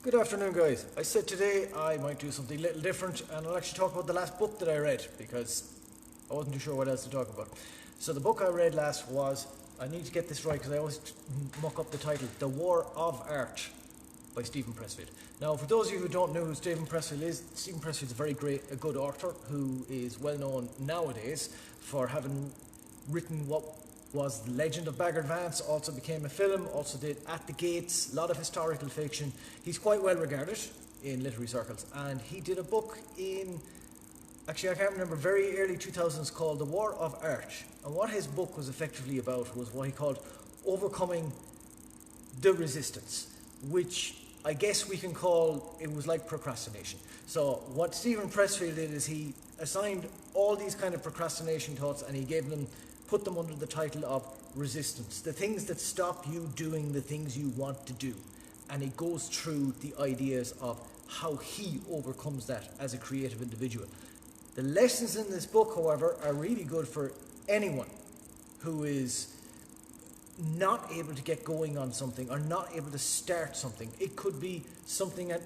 Good afternoon, guys. I said today I might do something a little different and I'll actually talk about the last book that I read because I wasn't too sure what else to talk about. So the book I read last was, I need to get this right because I always muck up the title, The War of Art by Steven Pressfield. Now, for those of you who don't know who Steven Pressfield is, Steven Pressfield is a good author who is well known nowadays for having written what was The Legend of Bagard Vance, also became a film, also did At the Gates, a lot of historical fiction. He's quite well regarded in literary circles, and he did a book in, actually I can't remember, very early 2000s called The War of Art. And what his book was effectively about was what he called overcoming the resistance, which I guess we can call, it was like procrastination. So what Steven Pressfield did is he assigned all these kind of procrastination thoughts and he put them under the title of resistance, the things that stop you doing the things you want to do. And he goes through the ideas of how he overcomes that as a creative individual. The lessons in this book, however, are really good for anyone who is not able to get going on something or not able to start something. It could be something that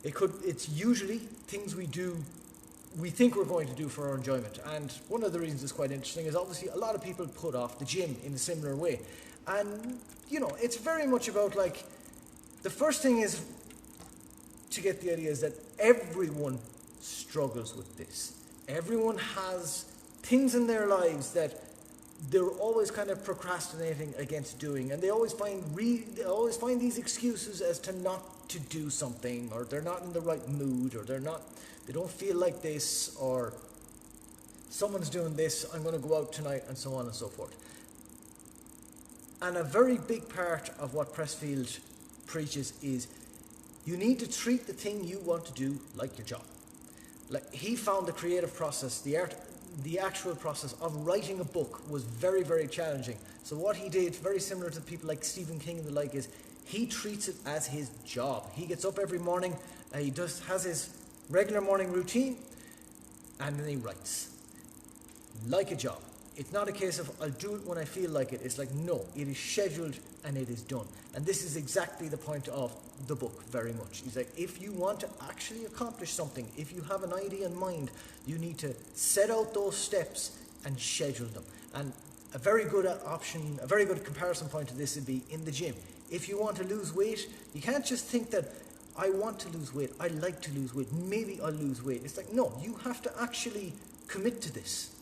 it's usually things we think we're going to do for our enjoyment. And one of the reasons it's quite interesting is obviously a lot of people put off the gym in a similar way. And, it's very much about like, the first thing is to get the idea is that everyone struggles with this. Everyone has things in their lives that they're always kind of procrastinating against doing, and they always find these excuses as to not to do something, or they're not in the right mood, or they don't feel like this, or someone's doing this, I'm going to go out tonight, and so on and so forth. And a very big part of what Pressfield preaches is you need to treat the thing you want to do like your job. Like, he found the creative process, the actual process of writing a book was very, very challenging. So what he did, very similar to people like Stephen King and the like, is he treats it as his job. He gets up every morning, has his regular morning routine, and then he writes. Like a job. It's not a case of, I'll do it when I feel like it. It's like, no, it is scheduled and it is done. And this is exactly the point of the book, very much. He's like, if you want to actually accomplish something, if you have an idea in mind, you need to set out those steps and schedule them. And a very good option, a very good comparison point to this would be in the gym. If you want to lose weight, you can't just think that, I want to lose weight, I like to lose weight, maybe I'll lose weight. It's like, no, you have to actually commit to this.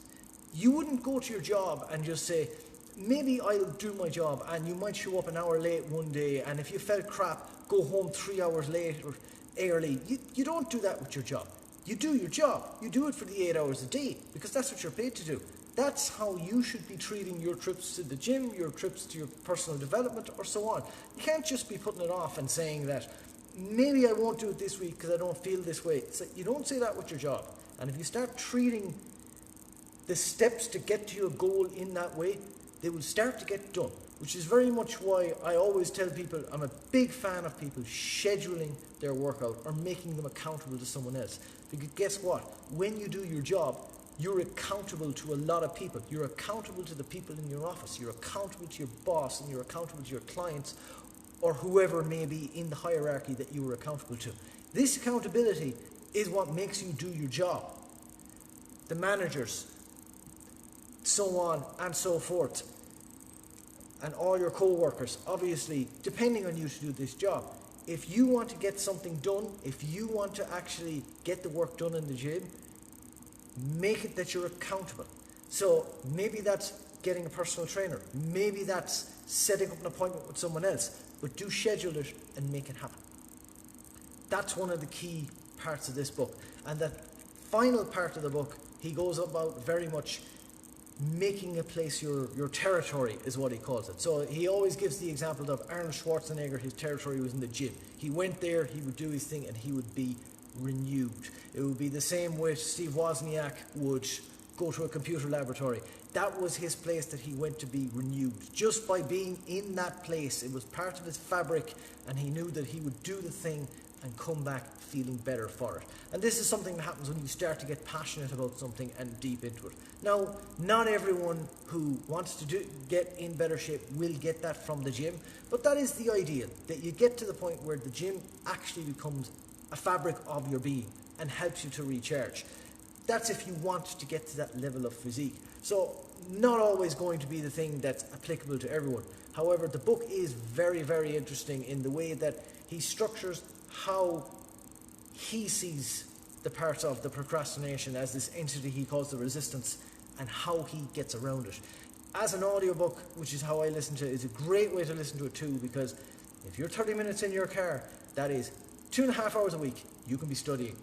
You wouldn't go to your job and just say, maybe I'll do my job, and you might show up an hour late one day, and if you felt crap, go home 3 hours late or early. You don't do that with your job. You do your job. You do it for the 8 hours a day, because that's what you're paid to do. That's how you should be treating your trips to the gym, your trips to your personal development, or so on. You can't just be putting it off and saying that, maybe I won't do it this week because I don't feel this way. It's like, you don't say that with your job. And if you start treating the steps to get to your goal in that way, they will start to get done, which is very much why I always tell people I'm a big fan of people scheduling their workout or making them accountable to someone else. Because guess what? When you do your job, you're accountable to a lot of people. You're accountable to the people in your office. You're accountable to your boss, and you're accountable to your clients, or whoever may be in the hierarchy that you are accountable to. This accountability is what makes you do your job. The managers, so on and so forth, and all your co-workers, obviously depending on you to do this job. If you want to get something done, if you want to actually get the work done in the gym, make it that you're accountable. So maybe that's getting a personal trainer, maybe that's setting up an appointment with someone else, but do schedule it and make it happen. That's one of the key parts of this book. And that final part of the book, he goes about very much making a place your territory, is what he calls it. So he always gives the example of Arnold Schwarzenegger. His territory was in the gym. He went there, he would do his thing, and he would be renewed. It would be the same with Steve Wozniak would go to a computer laboratory. That was his place that he went to be renewed. Just by being in that place, it was part of his fabric, and he knew that he would do the thing and come back feeling better for it. And this is something that happens when you start to get passionate about something and deep into it. Now, not everyone who wants to get in better shape will get that from the gym, but that is the ideal, that you get to the point where the gym actually becomes a fabric of your being and helps you to recharge. That's if you want to get to that level of physique. So, not always going to be the thing that's applicable to everyone. However, the book is very, very interesting in the way that he structures how he sees the parts of the procrastination as this entity he calls the resistance, and how he gets around it. As an audiobook, which is how I listen to it, is a great way to listen to it too, because if you're 30 minutes in your car, that is 2.5 hours a week you can be studying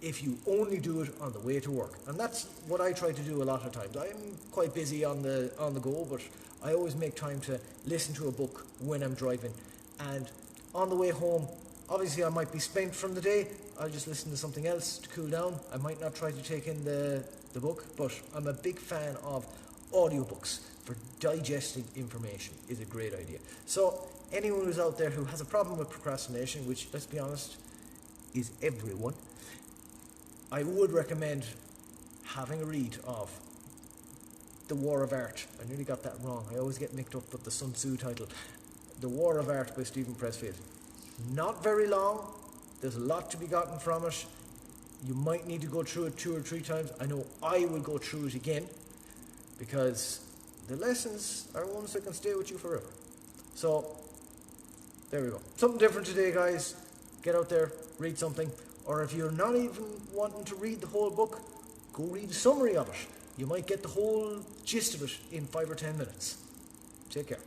if you only do it on the way to work. And that's what I try to do a lot of times. I'm quite busy on the go, but I always make time to listen to a book when I'm driving. And on the way home, obviously I might be spent from the day, I'll just listen to something else to cool down. I might not try to take in the book, but I'm a big fan of audiobooks for digesting information. Is a great idea. So anyone who's out there who has a problem with procrastination, which, let's be honest, is everyone, I would recommend having a read of The War of Art. I nearly got that wrong. I always get mixed up with the Sun Tzu title. The War of Art by Stephen Pressfield. Not very long. There's a lot to be gotten from it. You might need to go through it 2 or 3 times. I know I will go through it again, because the lessons are ones that can stay with you forever. So, there we go. Something different today, guys. Get out there, read something. Or if you're not even wanting to read the whole book, go read a summary of it. You might get the whole gist of it in 5 or 10 minutes. Take care.